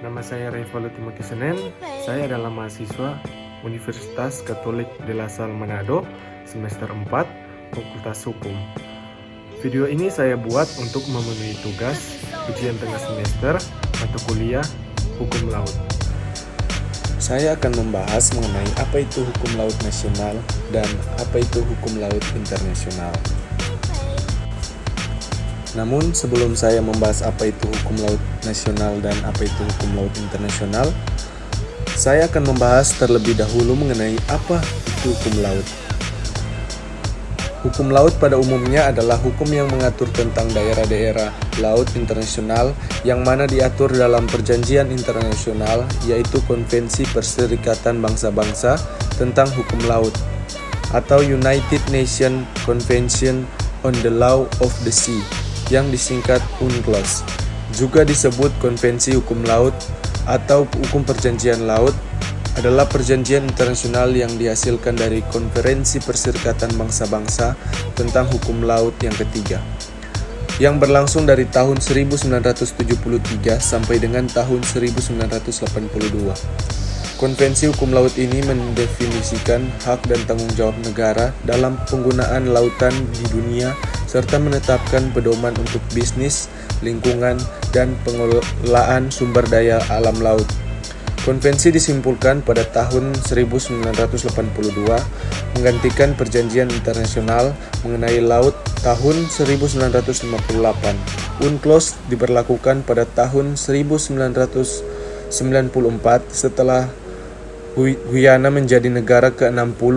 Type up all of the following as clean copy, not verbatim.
Nama saya Revalu Timothy Senen. Saya adalah mahasiswa Universitas Katolik de la Salle Manado, semester 4, Fakultas Hukum. Video ini saya buat untuk memenuhi tugas ujian tengah semester mata kuliah Hukum Laut. Saya akan membahas mengenai apa itu hukum laut nasional dan apa itu hukum laut internasional. Namun sebelum saya membahas apa itu hukum laut nasional dan apa itu hukum laut internasional, saya akan membahas terlebih dahulu mengenai apa itu hukum laut. Hukum laut pada umumnya adalah hukum yang mengatur tentang daerah-daerah laut internasional yang mana diatur dalam perjanjian internasional, yaitu Konvensi Perserikatan Bangsa-Bangsa tentang Hukum Laut atau United Nations Convention on the Law of the Sea yang disingkat UNCLOS. Juga disebut Konvensi Hukum Laut atau Hukum Perjanjian Laut, adalah perjanjian internasional yang dihasilkan dari Konferensi Perserikatan Bangsa-Bangsa tentang Hukum Laut yang ketiga, yang berlangsung dari tahun 1973 sampai dengan tahun 1982. Konvensi hukum laut ini mendefinisikan hak dan tanggung jawab negara dalam penggunaan lautan di dunia serta menetapkan pedoman untuk bisnis, lingkungan, dan pengelolaan sumber daya alam laut. Konvensi disimpulkan pada tahun 1982 menggantikan Perjanjian Internasional mengenai Laut tahun 1958. UNCLOS diberlakukan pada tahun 1994 setelah Guyana menjadi negara ke-60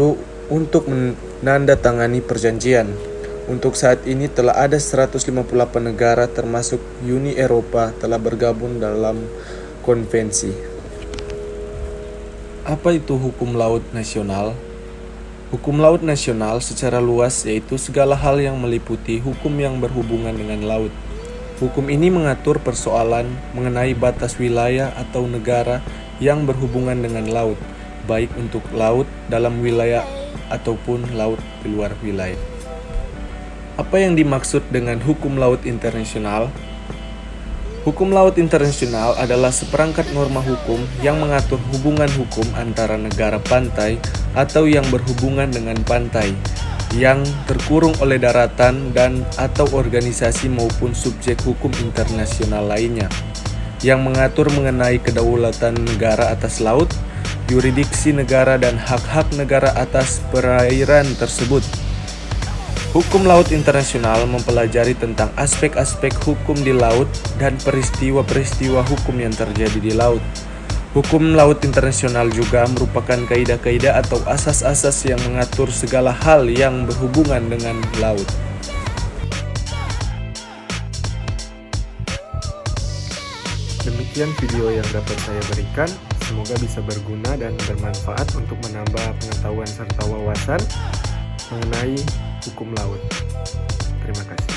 untuk menandatangani perjanjian. Untuk saat ini telah ada 158 negara termasuk Uni Eropa telah bergabung dalam konvensi. Apa itu hukum laut nasional? Hukum laut nasional secara luas yaitu segala hal yang meliputi hukum yang berhubungan dengan laut. Hukum ini mengatur persoalan mengenai batas wilayah atau negara yang berhubungan dengan laut, baik untuk laut dalam wilayah ataupun laut di luar wilayah. Apa yang dimaksud dengan hukum laut internasional? Hukum laut internasional adalah seperangkat norma hukum yang mengatur hubungan hukum antara negara pantai atau yang berhubungan dengan pantai, yang terkurung oleh daratan dan atau organisasi maupun subjek hukum internasional lainnya, yang mengatur mengenai kedaulatan negara atas laut, yurisdiksi negara dan hak-hak negara atas perairan tersebut. Hukum laut internasional mempelajari tentang aspek-aspek hukum di laut dan peristiwa-peristiwa hukum yang terjadi di laut. Hukum laut internasional juga merupakan kaidah-kaidah atau asas-asas yang mengatur segala hal yang berhubungan dengan laut. Demikian video yang dapat saya berikan. Semoga bisa berguna dan bermanfaat untuk menambah pengetahuan serta wawasan mengenai hukum laut. Terima kasih.